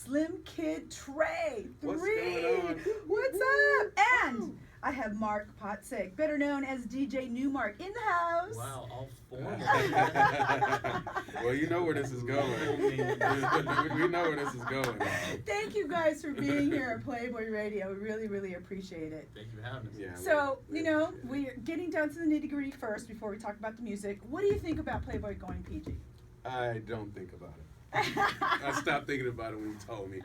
Slim Kid3. What's going on? What's up? And I have Mark Pharcyde, better known as DJ New Mark, in the house. Wow, all formal. Well, you know where this is going. We know where this is going. Thank you guys for being here at Playboy Radio. We really, really appreciate it. Thank you for having us. Yeah, So, we're getting down to the nitty-gritty first before we talk about the music. What do you think about Playboy going PG? I don't think about it. I stopped thinking about it when you told me.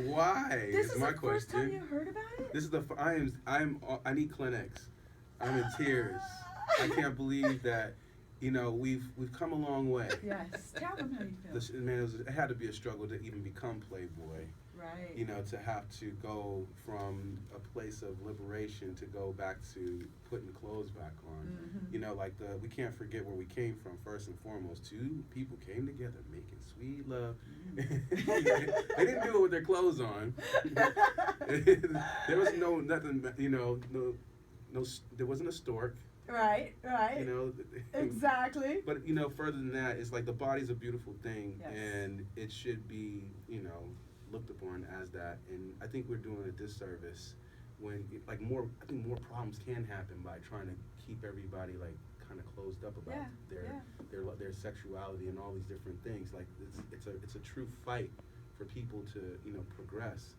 Why? This is my the first question. time you heard about it? This is I need Kleenex. I'm in tears. I can't believe that, we've come a long way. Yes. Tell them how you feel. Man, it had to be a struggle to even become Playboy. Right. To have to go from a place of liberation to go back to putting clothes back on. Mm-hmm. We can't forget where we came from. First and foremost, two people came together making sweet love. Mm-hmm. They didn't do it with their clothes on. There was nothing. There wasn't a stork. Right. Exactly. But further than that, it's like the body's a beautiful thing, yes. And it should be looked upon as that. And I think we're doing a disservice when more problems can happen by trying to keep everybody kind of closed up about their sexuality and all these different things. It's a true fight for people to progress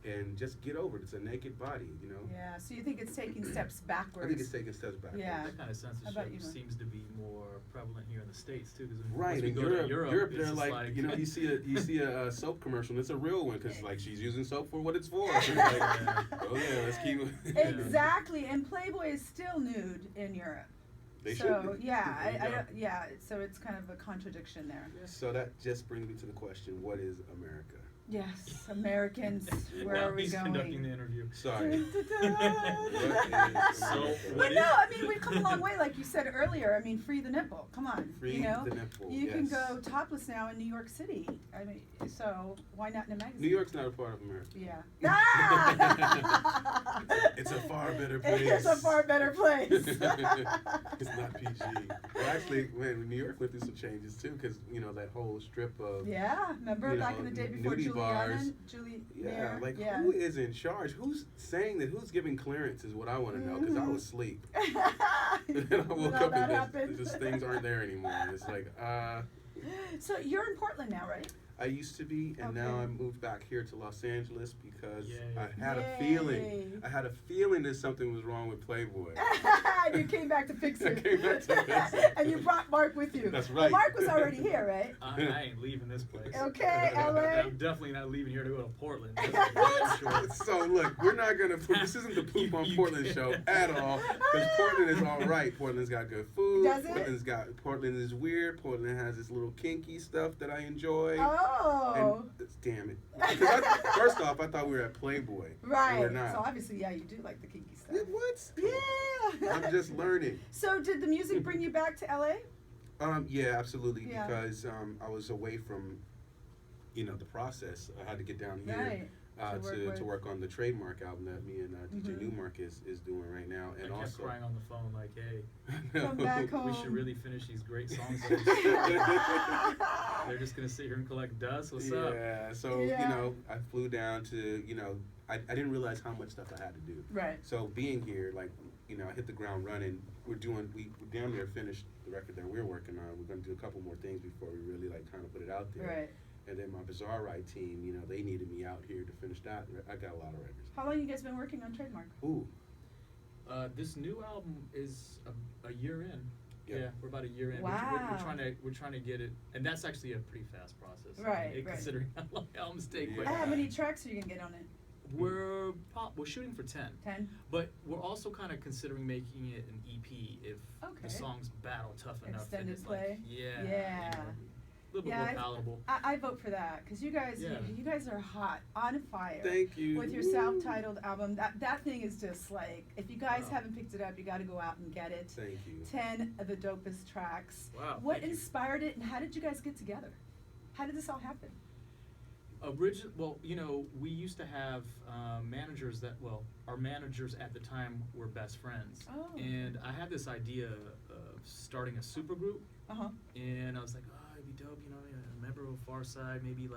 and just get over it. It's a naked body, Yeah, so you think it's taking steps backwards? I think it's taking steps backwards. Yeah. That kind of censorship seems to be more prevalent here in the States too. Right, in Europe, they're like you see a soap commercial and it's a real one because she's using soap for what it's for. It's let's keep it. Exactly, and Playboy is still nude in Europe. They so should. Yeah, so it's kind of a contradiction there. So that just brings me to the question: what is America? Yes, Americans, where are we he's going? conducting the interview. Sorry. We've come a long way, like you said earlier. I mean, free the nipple. Come on. Free the nipple. You can go topless now in New York City. I mean, so why not in a magazine? New York's not a part of America. Yeah. It's a far better place. It's a far better place. It's not PG. Well, actually, New York went through some changes too, because that whole strip of remember back in the day before nudie bars. Who is in charge? Who's saying that? Who's giving clearance is what I want to know, because I was asleep. And I woke up and just things aren't there anymore. It's like, So you're in Portland now, right? I used to be, and now I moved back here to Los Angeles because I had a feeling that something was wrong with Playboy. And you came back to fix it. I came back to fix it. And you brought Mark with you. That's right. Well, Mark was already here, right? I ain't leaving this place. Okay, LA. I'm definitely not leaving here to go to Portland. So look, we're not gonna. This isn't the Poop on Portland show at all. Because Portland is all right. Portland's got good food. Does it? Portland is weird. Portland has this little kinky stuff that I enjoy. Oh. And, damn it. First off, I thought we were at Playboy. Right. We're not. So obviously, you do like the kinky stuff. What? Yeah. I'm just learning. So did the music bring you back to LA? Yeah, absolutely. Yeah. Because I was away from, the process. I had to get down here. Right. To work on the trademark album that me and DJ Newmark is doing right now, and I kept also crying on the phone like, "Hey, come back home. We should really finish these great songs." They're just gonna sit here and collect dust. What's up? Yeah. So I flew down to I didn't realize how much stuff I had to do. Right. So being here, I hit the ground running. We damn near finished the record that we're working on. We're gonna do a couple more things before we really kind of put it out there. Right. And then my Bizarre Ride team, they needed me out here to finish that. I got a lot of records. How long you guys been working on Trademark? Ooh. This new album is a year in. Yep. Yeah, we're about a year in. Wow. We're trying to get it, and that's actually a pretty fast process. Right. Considering how long albums take. Yeah. But How many tracks are you gonna get on it? We're shooting for 10. 10. But we're also kind of considering making it an EP if the songs battle tough enough. Extended and it's play. A little bit more palatable. I vote for that because you guys are hot, on fire. Thank you. With your self-titled album, that thing is just like, if you guys haven't picked it up, you got to go out and get it. Thank you. 10 of the dopest tracks. Wow. What inspired it, and how did you guys get together? How did this all happen? We used to have managers our managers at the time were best friends. Oh. And I had this idea of starting a super group. Uh-huh. And I was like, it'd be dope, a member of Pharcyde, maybe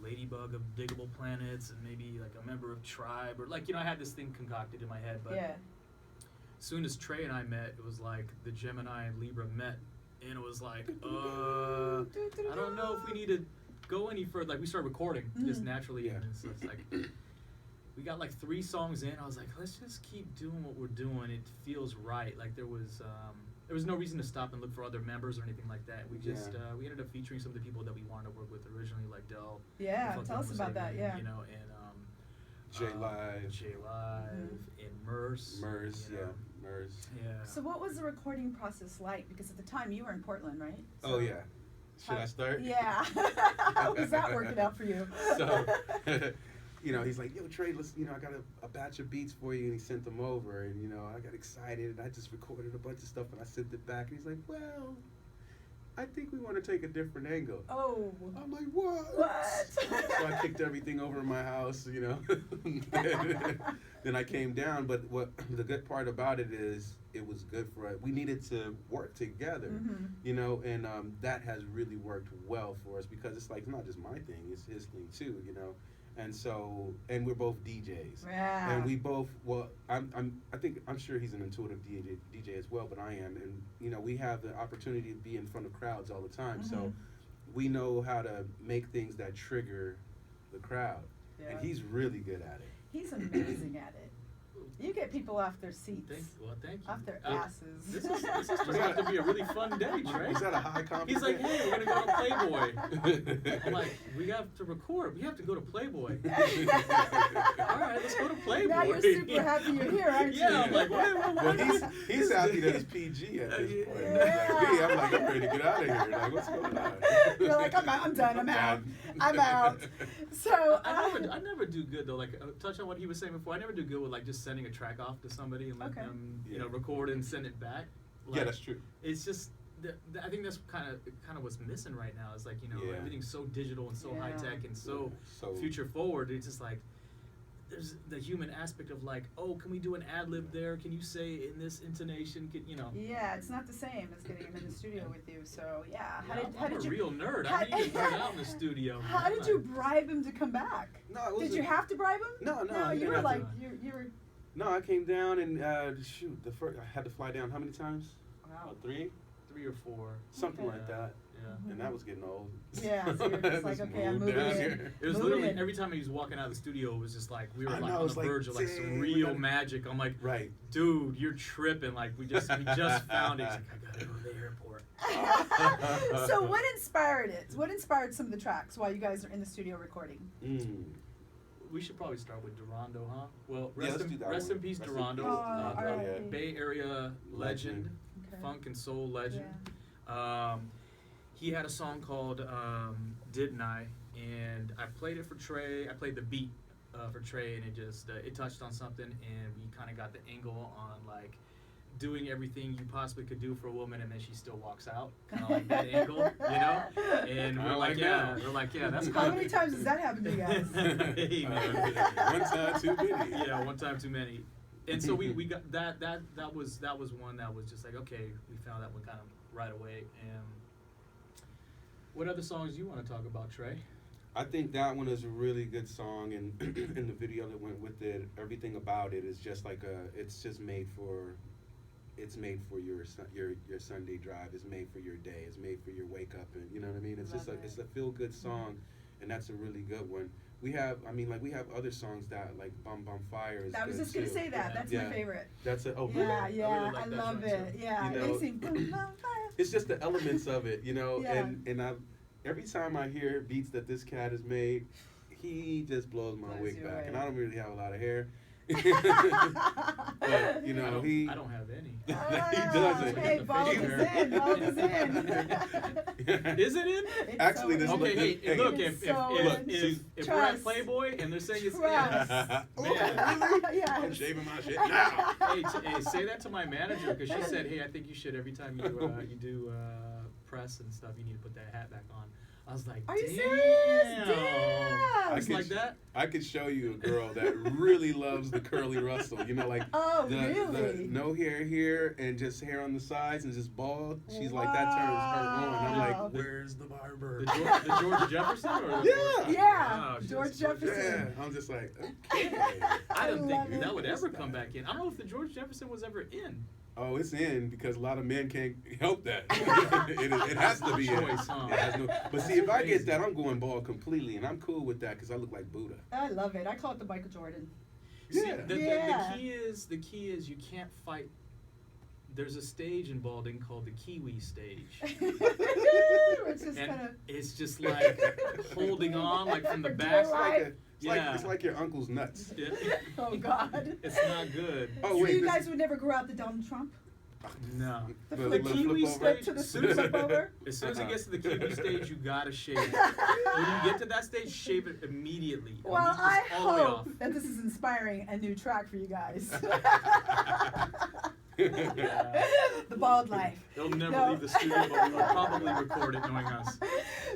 Ladybug of Diggable Planets and maybe like a member of Tribe or like, you know, I had this thing concocted in my head, but Yeah. as soon as Trey and I met, it was like the Gemini and Libra met, and it was like, I don't know if we need to go any further. Like we started recording just naturally, Yeah. and so it's like we got like 3 songs in. I was like, let's just keep doing what we're doing. It feels right. Like there was no reason to stop and look for other members or anything like that. We just we ended up featuring some of the people that we wanted to work with originally, like Del. Yeah, tell us about that. Yeah. You know, and J Live, and Merce. Mers, you yeah, know. Mers. Yeah. So what was the recording process like? Because at the time you were in Portland, right? Oh yeah. Should I start? Yeah. How was that working out for you? So, you know, he's like, yo, Trey, let's, you know, I got a batch of beats for you, and he sent them over, and, you know, I got excited, and I just recorded a bunch of stuff, and I sent it back, and he's like, well, I think we want to take a different angle. Oh. I'm like, what? What? So I kicked everything over in my house, you know. Then I came down, but what the good part about it is it was good for us. We needed to work together, you know, and that has really worked well for us because it's like, it's not just my thing, it's his thing too, you know. And so, and we're both DJs. Yeah. And we both, well, I'm sure he's an intuitive DJ as well, but I am. And, you know, we have the opportunity to be in front of crowds all the time. So we know how to make things that trigger the crowd. Yeah. And he's really good at it. He's amazing at it. You get people off their seats. Thank you. Off their asses. This is turning out to be a really fun day, Trey. Is that a high compliment? He's like, hey, we're gonna go to Playboy. I'm like, we have to record. We have to go to Playboy. All right, let's go to Playboy. Now you're super happy you're here, aren't you? Yeah, I'm like, what? Well, he's happy that it's PG at this point. Yeah. I'm like, I'm ready to get out of here. Like, what's going on? You're like, I'm done. I'm out. I'm out. So I never do good though. Like touch on what he was saying before. I never do good with like just sending a track off to somebody and let them, you know, record and send it back. Like, yeah, that's true. It's just I think that's kind of what's missing right now. Is like, you know, everything's so digital and so high tech and so future forward. It's just like there's the human aspect of like, oh, can we do an ad lib there? Can you say in this intonation? You know? Yeah, it's not the same as getting him in the studio with you. So yeah, I'm a real nerd. I need to nerd out in the studio. How did you bribe him to come back? No, did you have to bribe him? No, you were like you were. No, I came down and the first I had to fly down how many times? Wow. 3 or 4, something like that. Yeah. And that was getting old. Yeah, so you're just like, okay, I'm moving in. It was literally every time he was walking out of the studio, it was just like we were like on the verge of like some real magic. I'm like, right, dude, you're tripping. Like we just found it. He's like, I gotta go to the airport. So what inspired it? What inspired some of the tracks while you guys are in the studio recording? We should probably start with Durando, huh? Well, rest in peace, Rest Durando. Bay Area legend, funk and soul legend. Yeah. He had a song called Didn't I? And I played it for Trey. I played the beat for Trey, and it just it touched on something, and we kind of got the angle on like doing everything you possibly could do for a woman, and then she still walks out, kind of like that angle, you know. And we're like, that's how many times has that happened to you guys? Hey, one time too many. Yeah, one time too many. And so we got that was one that was just like, okay, we found that one kind of right away. And what other songs you want to talk about, Trey? I think that one is a really good song, and in the video that went with it, everything about it is just like it's just made for your Sunday drive. It's made for your day. It's made for your wake up, and you know what I mean. It's it's a feel good song, and that's a really good one. We have other songs that like Bonbon Fire is. I was just gonna say that. That's my favorite. That's it. Oh, really? really? Yeah, really like I love it. Too. Yeah, you know, they sing Bonbon Fire. It's just the elements of it, you know. Yeah. And every time I hear beats that this cat has made, he just blows my wig back. away. And I don't really have a lot of hair. But you know, I don't have any. He doesn't. Hey, bald is in. Bald is in. Is it in? It's Actually, this Okay, hey, look, if we're at Trust. Playboy and they're saying it's Trust. man, Yes. I'm shaving my shit now. hey, say that to my manager, because she said, hey, I think you should every time you do press and stuff, you need to put that hat back on. I was like, Are you damn. serious? Damn. arms like that. I could show you a girl that really loves the curly rustle. You know, like the no hair here and just hair on the sides and just bald. She's like, that turns her on. I'm like, where's the barber? The George Jefferson? Or Yeah. Oh, George Jefferson. Yeah. I'm just like, okay. I don't think that would ever come back in. I don't know if the George Jefferson was ever in. Oh, it's in because a lot of men can't help that. it has to be in. But see, if I get that, I'm going bald completely, and I'm cool with that because I look like Buddha. I love it. I call it the Michael Jordan. See, the key is you can't fight. There's a stage in balding called the Kiwi stage. It's just like holding on, like from the back. It's like your uncle's nuts. Yeah. Oh God. It's not good. Oh, so you guys would never grow out the Donald Trump? No. The Kiwi stage to the flip over? As soon as it gets to the Kiwi stage, you gotta shave it. When you get to that stage, shave it immediately. Well, I hope that this is inspiring a new track for you guys. The bald life. They'll never leave the studio, but we will probably record it knowing us.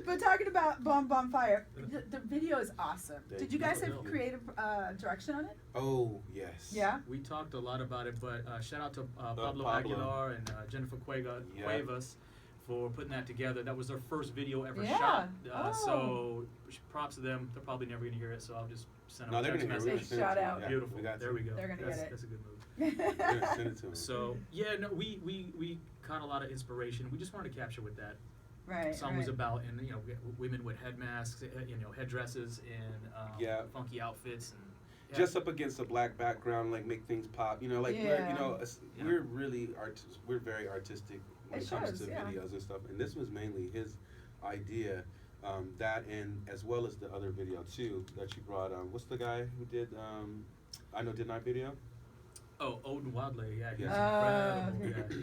But talking about Bonbon Fire, the video is awesome. Did you guys have creative direction on it? Oh, yes. Yeah? We talked a lot about it, but shout out to Pablo Aguilar and Jennifer Cuevas for putting that together. That was their first video ever shot. So props to them. They're probably never going to hear it, so I'll just send them a text message. Shout out. Yeah. Beautiful. There we go. They're going to get it. That's a good move. Send it to them. So, we caught a lot of inspiration. We just wanted to capture what that song was about, and women with head masks, headdresses, and funky outfits, and just up against a black background, like make things pop. We're really we're very artistic when it comes to videos and stuff. And this was mainly his idea. That and as well as the other video too that you brought. What's the guy who did I Know Didn't I video? Oh, Odin Wadley, he's incredible.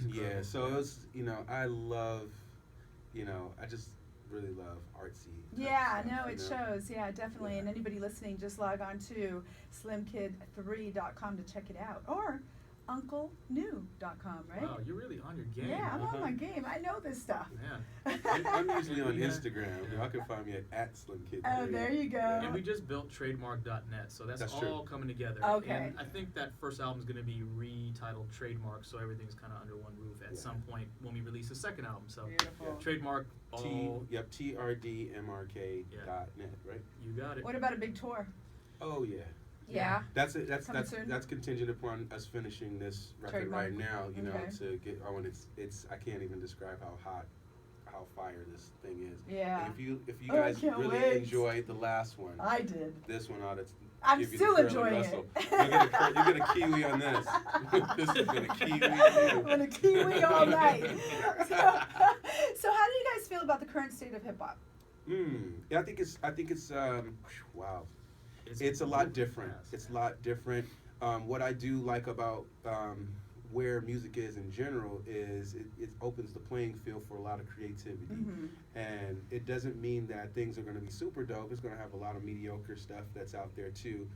Yeah, so it was, I love, I just really love artsy. Yeah, no, it shows. Yeah, definitely. And anybody listening, just log on to slimkid3.com to check it out. Or UncleNew.com, right? Wow, you're really on your game. Yeah, I'm on my game. I know this stuff. Yeah. I'm usually on Instagram. Y'all can find me at SlimKid3. Oh, there you go. And we just built trademark.net, so that's all true. Coming together. Okay. And I think that first album is going to be retitled Trademark, so everything's kind of under one roof at some point when we release the second album. So beautiful. Trademark. TRDMRK.net, right? You got it. What about a big tour? Oh yeah. Yeah. That's contingent upon us finishing this record right now. To get on. It's I can't even describe how fire this thing is. Yeah. And if you guys really enjoyed the last one, I did. This one ought to. I'm still enjoying it. You get a kiwi on this. This is gonna kiwi you. I'm gonna kiwi all night. So how do you guys feel about the current state of hip hop? Yeah, I think it's wow. It's a lot different. It's a lot different. What I do like about where music is in general is it opens the playing field for a lot of creativity. And it doesn't mean that things are going to be super dope. It's going to have a lot of mediocre stuff that's out there too.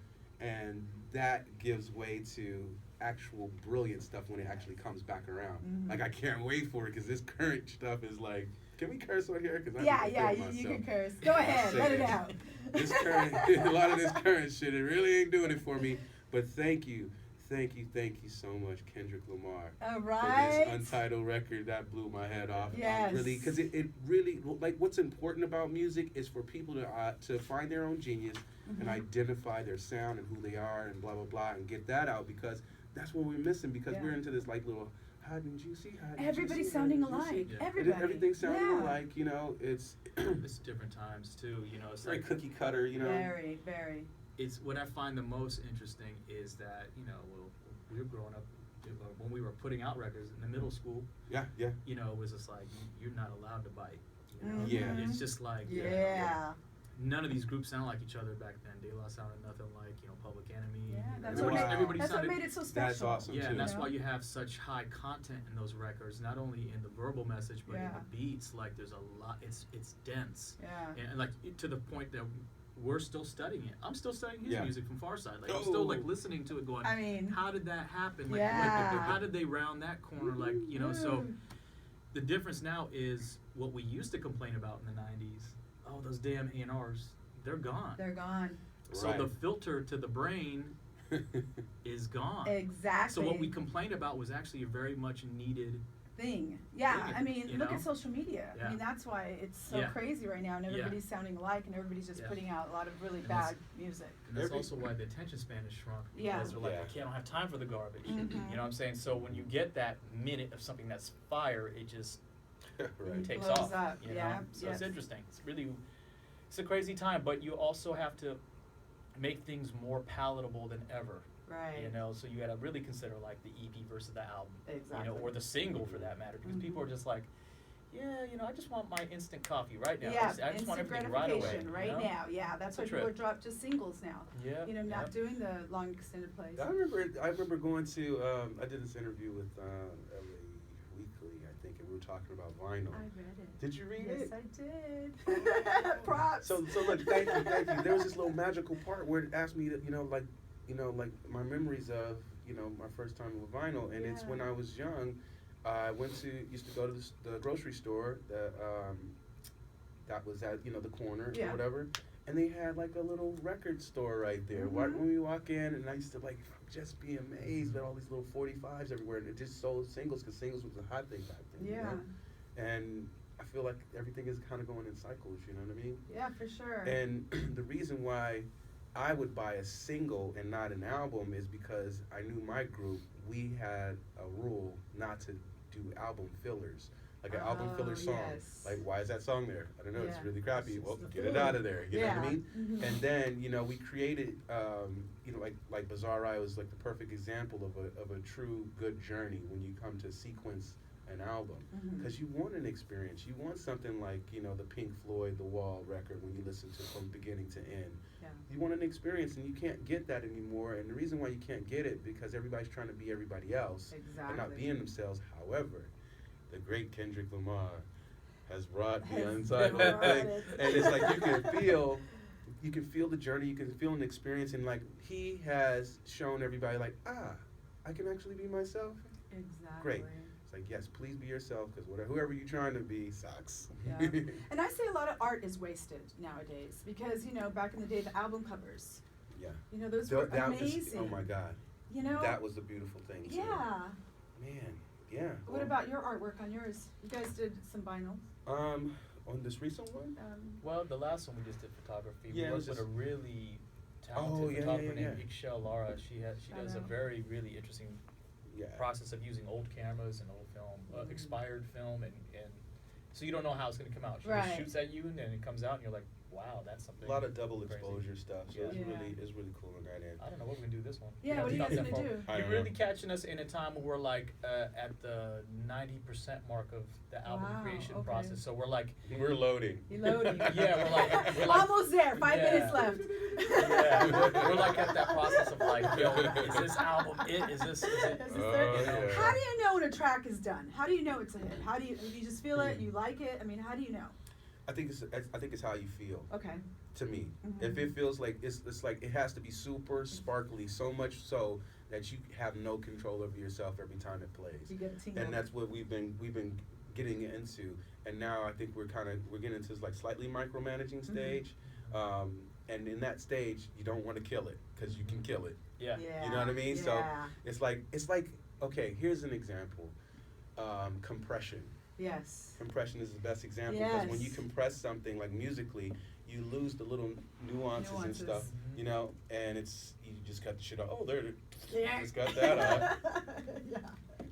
And that gives way to actual brilliant stuff when it actually comes back around. Like, I can't wait for it because this current stuff is like, can we curse on here? You can curse. Go ahead, let it out. A lot of this current shit, it really ain't doing it for me. But thank you so much, Kendrick Lamar. All right. For this untitled record that blew my head off. Yes. Really, because it really, like, what's important about music is for people to find their own genius and identify their sound and who they are and blah, blah, blah, and get that out, because that's what we're missing, because we're into this, like, little hot and juicy, everybody's sounding alike. Everything's sounding alike, it's it's different times too, it's very like cookie cutter, Very, very. It's what I find the most interesting is that, we were growing up when we were putting out records in the middle school. Yeah. It was just like you're not allowed to bite. Yeah. It's just like none of these groups sound like each other back then. De La sounded nothing like Public Enemy. Yeah, that's what made it so special. That's awesome. Yeah, too. and that's why you have such high content in those records, not only in the verbal message but in the beats. Like there's a lot. It's dense. Yeah. And like to the point that we're still studying it. I'm still studying his music from Pharcyde. Like I'm still like listening to it, going, how did that happen? Like, how did they round that corner? Like so the difference now is what we used to complain about in the '90s. Oh, those damn A&Rs. they're gone. They're gone. So the filter to the brain is gone. Exactly. So what we complained about was actually a very much needed thing. Yeah, thing, I mean, look know? at social media. Yeah. I mean, that's why it's so Yeah. crazy right now, and everybody's sounding alike, and everybody's just Yeah. putting out a lot of really And bad music. And that's also why the attention span is shrunk. Yeah. Because they're like, Yeah. okay, I don't have time for the garbage. Mhm. You know what I'm saying? So when you get that minute of something that's fire, it just Right. takes Blows off. up, You yeah, know? So yes. it's interesting. It's a crazy time, but you also have to make things more palatable than ever. Right. You know, so you got to really consider like the EP versus the album. Exactly. You know, or the single for that matter, because people are just like, yeah, you know, I just want my instant coffee right now. Yeah, I just want instant everything right away. gratification right you know? now. Yeah, that's why It's a people are trip. dropped to singles now. Yeah. You know, not doing the long extended plays. I remember going to I did this interview with LA Weekly, I think, and we were talking about vinyl. I read it. Did you read Yes, it? I did. Props. So look, thank you. There was this little magical part where it asked me to, like my memories of, my first time with vinyl, and it's when I was young. I used to go to the grocery store that was at, the corner or whatever, and they had like a little record store right there. When we walk in, and I used to like just be amazed at all these little 45s everywhere, and it just sold singles, because singles was a hot thing back then. Yeah. You know? And I feel like everything is kind of going in cycles, you know what I mean? Yeah, for sure. And the reason why I would buy a single and not an album is because I knew my group, we had a rule not to do album fillers. Like an album filler song. Yes. Like, why is that song there? I don't know, it's Yeah. really crappy. It's Well, just get the it filler. out of there, you know what I mean? Mhm. And then, we created, like Bizarre Eye was like the perfect example of a true good journey when you come to sequence an album. Because you want an experience. You want something like, the Pink Floyd, The Wall record when you listen to it from beginning to end. Yeah. You want an experience, and you can't get that anymore. And the reason why you can't get it, because everybody's trying to be everybody else and not Exactly. being themselves. However, the great Kendrick Lamar has brought the Has untitled brought thing, it. and it's like you can feel the journey, you can feel an experience, and like he has shown everybody, like, I can actually be myself. Exactly. Great. It's like, yes, please be yourself, because whoever you're trying to be sucks. Yeah. And I say a lot of art is wasted nowadays because, back in the day, the album covers, Yeah. those were That was- amazing. oh my God. That was the beautiful thing. too. Yeah. Man, yeah. What about your artwork on yours? You guys did some vinyl. On this recent one? Well, the last one we just did photography. Yeah, it we was worked with a really talented Oh, yeah, photographer yeah, named Ixchel Lara. She does a very, really interesting process of using old cameras and old film, expired film, and so you don't know how it's going to come out. She just shoots at you, and then it comes out, and you're like, wow, that's something. A lot of double crazy. exposure stuff, so it's really cool on that end. I don't know what we're going to do this one. Yeah, what are you guys going to do? I You're don't really know. catching us in a time where we're like at the 90% mark of the album creation process. So we're like, We're loading. You're loading. Yeah, we're like Almost there. 5 minutes left. Yeah, we're like at that process of like, yo, is this album it? Is this it? Is this Oh, it? yeah. How do you know when a track is done? How do you know it's a hit? How do you just feel it? You like it? I mean, how do you know? I think it's how you feel. Okay. To me, Mhm. if it feels like it's like it has to be super sparkly, so much so that you have no control over yourself every time it plays. You get a tingle. And that's what we've been getting into. And now I think we're getting into this like slightly micromanaging stage. And in that stage, you don't want to kill it because you can kill it. Yeah. You know what I mean? Yeah. So it's like okay, here's an example. Compression. Yes. Compression is the best example because when you Yes. compress something like musically, you lose the little nuances and stuff, and you just cut the shit out. Oh, there it is. Yeah. Just cut that out. Yeah.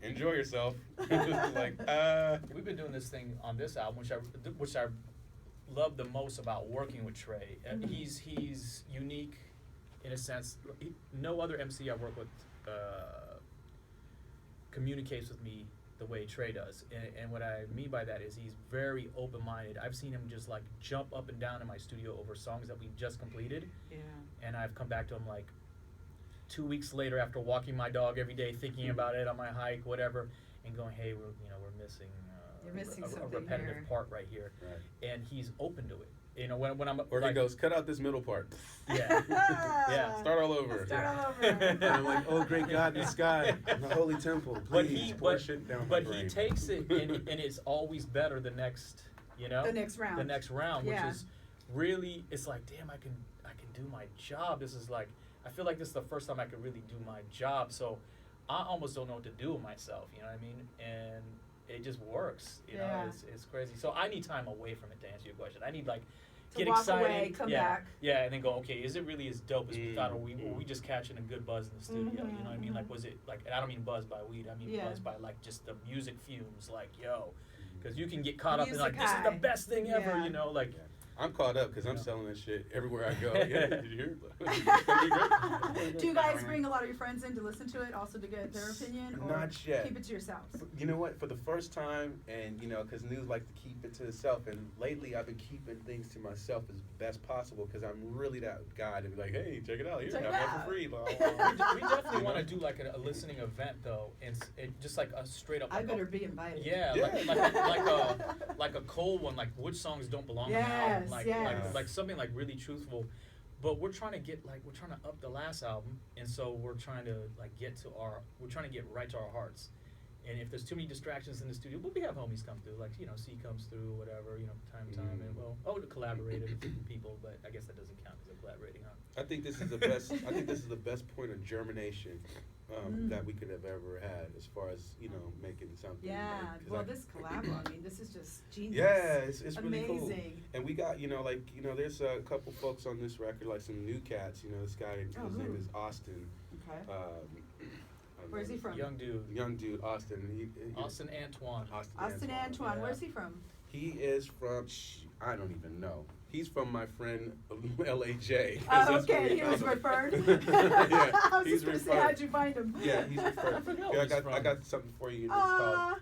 Enjoy yourself. Like, We've been doing this thing on this album, which I love the most about working with Trey. He's unique in a sense. No other MC I work with communicates with me the way Trey does. And what I mean by that is he's very open-minded. I've seen him just like jump up and down in my studio over songs that we just completed. Yeah. And I've come back to him like 2 weeks later after walking my dog every day, thinking about it on my hike, whatever, and going, hey, we're missing, You're missing a something repetitive here. part right here. right. And he's open to it. When I'm Or like, he goes, cut out this middle part. yeah, yeah. Start all over. Start all over. And I'm like, oh, great God in the sky, in the holy temple, please pour shit down my brain. He takes it and it's always better the next, The next round. the next round, Yeah. which is really, it's like, damn, I can do my job. This is like, I feel like this is the first time I could really do my job. So I almost don't know what to do with myself. You know what I mean? And it just works. You know, it's crazy. So I need time away from it to answer your question. I need like to get walk excited, away, come back. Yeah, and then go, okay, is it really as dope as we thought, or were we just catching a good buzz in the studio? You know what I mean? Like, was it like? And I don't mean buzz by weed. I mean buzz by like just the music fumes. Like, yo, because you can get caught up in like, this is the best thing ever. You know, like. I'm caught up because I'm selling that shit everywhere I go. Yeah, did you hear it? Do you guys bring a lot of your friends in to listen to it, also to get their opinion, or not yet. Keep it to yourselves? You know what? For the first time, and you know, because news like to keep it to itself, and lately I've been keeping things to myself as best possible because I'm really that guy to be like, hey, check it out, here, have that for free. Blah, blah, blah. We definitely want to do like a listening event though, and just like a straight up. I better be invited. Yeah, like a cold one, like which songs don't belong on the album. Like something like really truthful, but we're trying to up the last album, and so we're trying to get right to our hearts. And if there's too many distractions in the studio, we have homies come through, like, you know, C comes through, whatever, you know, time to time, and collaborated with people, but I guess that doesn't count as a collaborating, huh? I think this is the best. I think this is the best point of germination that we could have ever had, as far as, you know, making something. Yeah, well, this collab, I mean, this is just genius. Yeah, it's really amazing. Cool. And we got, you know, like, you know, there's a couple folks on this record, like some new cats. You know, this guy, his name is Austin. Okay. Where's he from? Young dude, Austin. Austin Antoine. Austin Antoine. Yeah. Where's he from? He is from, I don't even know. He's from my friend LAJ. Oh, okay, he was referred. Yeah, I was he's just gonna say, referred. how'd you find him? Yeah, he's referred. I got something for you.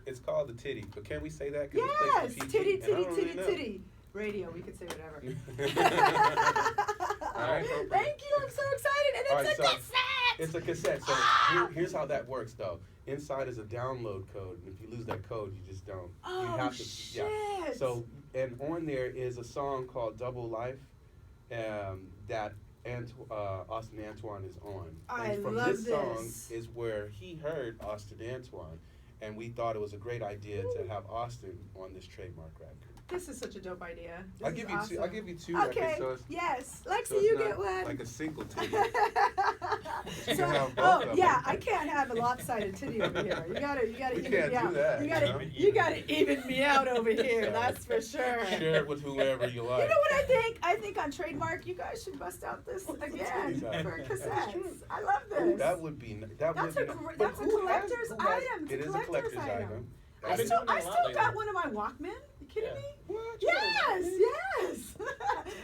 It's called the Titty. But can we say that? Yes, titty. Radio, we could say whatever. All right, thank you, I'm so excited, and it's a cassette! It's a cassette, so here's how that works, though. Inside is a download code, and if you lose that code, you just don't. Oh, you have to, shit! Yeah. So, and on there is a song called Double Life that Austin Antoine is on. And from this song is where he heard Austin Antoine, and we thought it was a great idea to have Austin on this trademark record. This is such a dope idea. I'll give you two okay. records. So yes. Lexi, so you get one. Like a single titty. I can't have a lopsided titty over here. You gotta even me out. You gotta even me out over here. That's for sure. Share it with whoever you like. You know what I think? I think on trademark, you guys should bust out this again for cassettes. I love this. That would be. That's a collector's item. It is a collector's item. I still got one of my Walkman. You kidding me? What? Yes.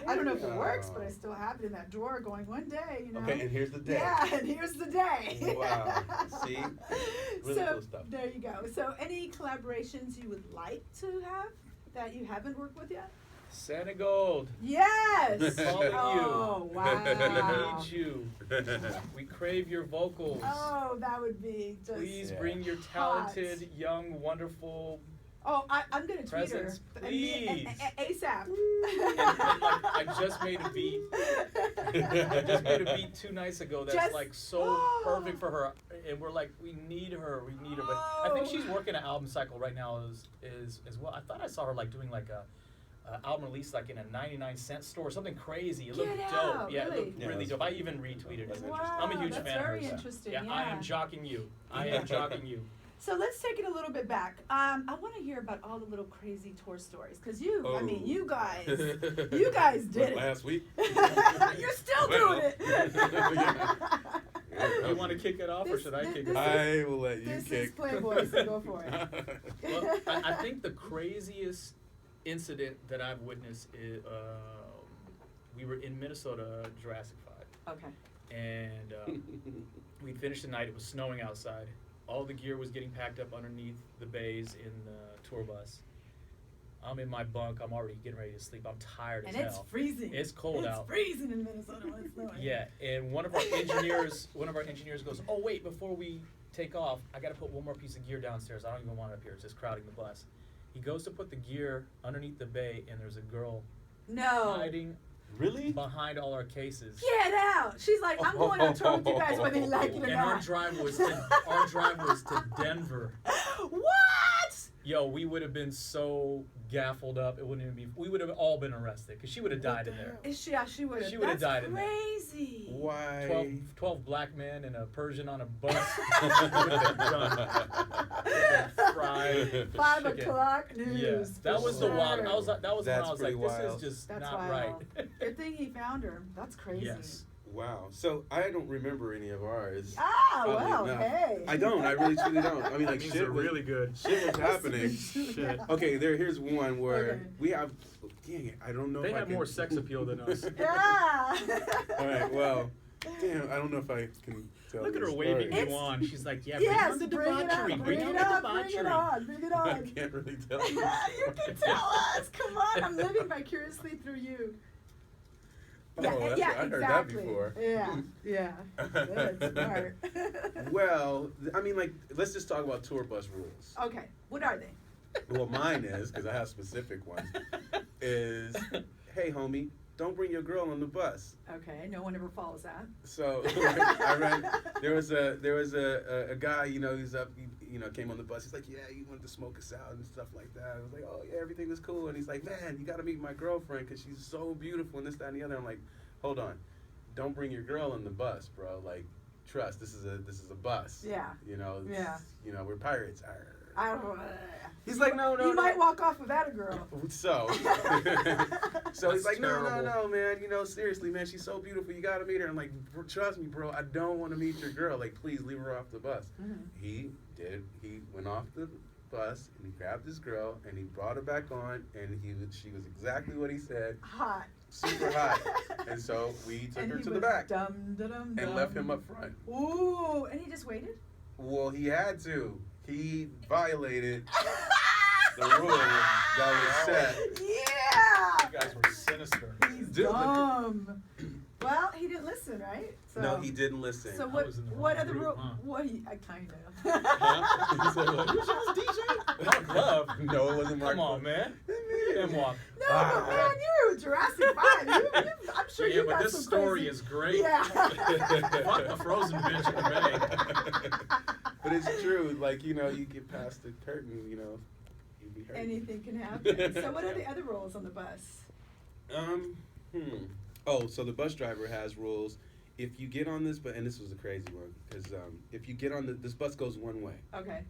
I don't know if it works, but I still have it in that drawer going one day, you know. Okay, and here's the day. Yeah, and here's the day. Wow. See? Really cool stuff. There you go. So any collaborations you would like to have that you haven't worked with yet? Senegold. Yes. Oh, wow. We need you. We crave your vocals. Oh, that would be just Please bring your talented, young, wonderful I'm going to tweet her. Please. ASAP. And I just made a beat. I just made a beat 2 nights ago that's like so perfect for her. And we're like, we need her. But I think she's working an album cycle right now as well. I thought I saw her like doing like a album release like in a 99-cent store, something crazy. It looked dope. Yeah, really? It looked really dope. I even retweeted it. Wow, I'm a huge fan of hers. Very interesting. Yeah, I am jocking you. So let's take it a little bit back. I want to hear about all the little crazy tour stories, because you guys did it. Last week. You're still doing it. You want to kick it off, or should I kick it off? I will let you kick. This is Playboy, so go for it. Well, I think the craziest incident that I've witnessed is we were in Minnesota, Jurassic 5. Okay. And we finished the night. It was snowing outside. All the gear was getting packed up underneath the bays in the tour bus. I'm in my bunk. I'm already getting ready to sleep. I'm tired as hell. And it's freezing. It's cold out. It's freezing in Minnesota when it's snowing. Yeah, and one of our engineers goes, "Oh wait, before we take off, I got to put one more piece of gear downstairs. I don't even want it up here. It's just crowding the bus." He goes to put the gear underneath the bay, and there's a girl hiding behind all our cases. Get out! She's like, I'm going on tour with you guys whether you like it or not. And our drive was to Denver. What? Yo, we would have been so gaffled up. It wouldn't even be. We would have all been arrested because she would have died in there. Yeah, she would have. She would have died in there. Crazy. Why? 12 black men and a Persian on a bus. Fried 5 chicken. o'clock news. Yeah, that was the sure. wild. That was when That's I was pretty like, wild. this is just That's not wild. right. Good thing he found her. That's crazy. Yes. Wow. So I don't remember any of ours. Ah, Oddly well, enough. hey. I don't. I really truly don't. I mean, like These shit are was really good. shit was happening. Shit. Okay, here's one where Okay. we have. Dang it, I don't know. They if I have can, more sex appeal than us. Yeah. All right. Well, damn. I don't know if I can tell. Look at her this waving story. you on. She's like, yeah, Yes, bring bring on it the on, debauchery. bring it the on, bring it debauchery. on, bring it I on. can't really tell. You can tell us. Come on, I'm living vicariously through you. Oh, that's yeah, right. I heard exactly. that before. Yeah. Good, smart. Well, I mean, like, let's just talk about tour bus rules. Okay, what are they? Well, mine is, because I have specific ones, is, hey, homie, don't bring your girl on the bus. Okay, no one ever follows that. So I read there was a guy, you know, he's up, you know, came on the bus. He's like, yeah, you wanted to smoke us out and stuff like that. I was like, oh yeah, everything was cool. And he's like, man, you got to meet my girlfriend because she's so beautiful and this, that, and the other. I'm like, hold on, don't bring your girl on the bus, bro. Like, trust, this is a bus. Yeah. You know. Yeah. You know, we're pirates. I don't know. He's like, no. You might walk off without a girl. So he's like, no, terrible. man. You know, seriously, man, she's so beautiful. You gotta meet her. I'm like, trust me, bro. I don't want to meet your girl. Like, please leave her off the bus. Mhm. He did. He went off the bus and he grabbed his girl and he brought her back on and she was exactly what he said. Hot. Super hot. And so we took And her he to the was back dum. and left him up front. Ooh, and he just waited? Well, he had to. He violated the rule that was set. Yeah! You guys were sinister. He's Dude, look- dumb. Well, he didn't listen, right? So, No, he didn't listen. So I was in the what wrong other group, rule? huh? What I kind of. Huh? He said, what? You was DJ? Mark Love. No, it wasn't Mark Come on, Love. man. Look at him walk. No, but man, you were Jurassic 5. I'm sure Yeah, you but got this some story crazy. is great. Yeah. Fuck the frozen bitch in the bay. But it's true. Like, you know, you get past the curtain, you know, you'd be hurt. Anything can happen. So what are the other rules on the bus? Oh, so the bus driver has rules. If you get on this, and this was a crazy one, because if you get on this bus goes one way. Okay.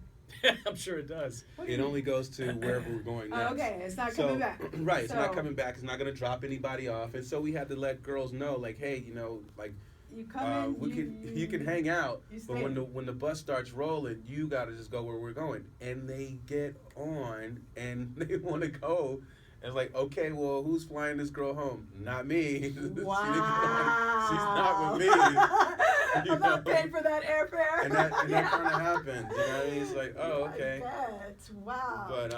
I'm sure it does. What do you It mean? only goes to wherever we're going next. Oh, okay, it's not coming back. Right, it's not So- coming back. It's not going to drop anybody off. And so we had to let girls know, like, hey, you know, like, You come in, you can hang out, you but stay. when the bus starts rolling, you got to just go where we're going. And they get on and they want to go. And it's like, okay, well, who's flying this girl home? Not me. Wow. She's not with me. You I'm not know? paying for that airfare. And that kind of happens. You know what I mean? It's like, oh, okay. I bet. Wow. But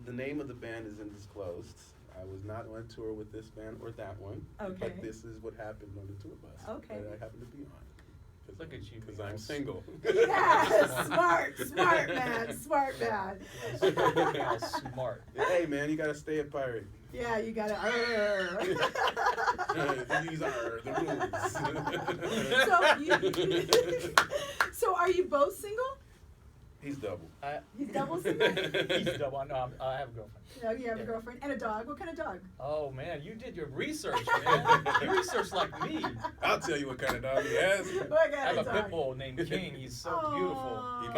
the name of the band is undisclosed. I was not on tour with this band or that one. Okay. But this is what happened on the tour bus. Okay. That I happened to be on. Look at you. Because I'm single. Yes, smart man, smart man. How smart. Hey man, you gotta stay a pirate. Yeah, you gotta. These are the rules. So are you both single? He's double. He's double single? He's double. No, I have a girlfriend. No, you have a Yeah. girlfriend and a dog. What kind of dog? Oh man, you did your research, man. You researched like me. I'll tell you what kind of dog he has. What kind I have of a dog? pit bull named King. He's so beautiful. Aw. He bites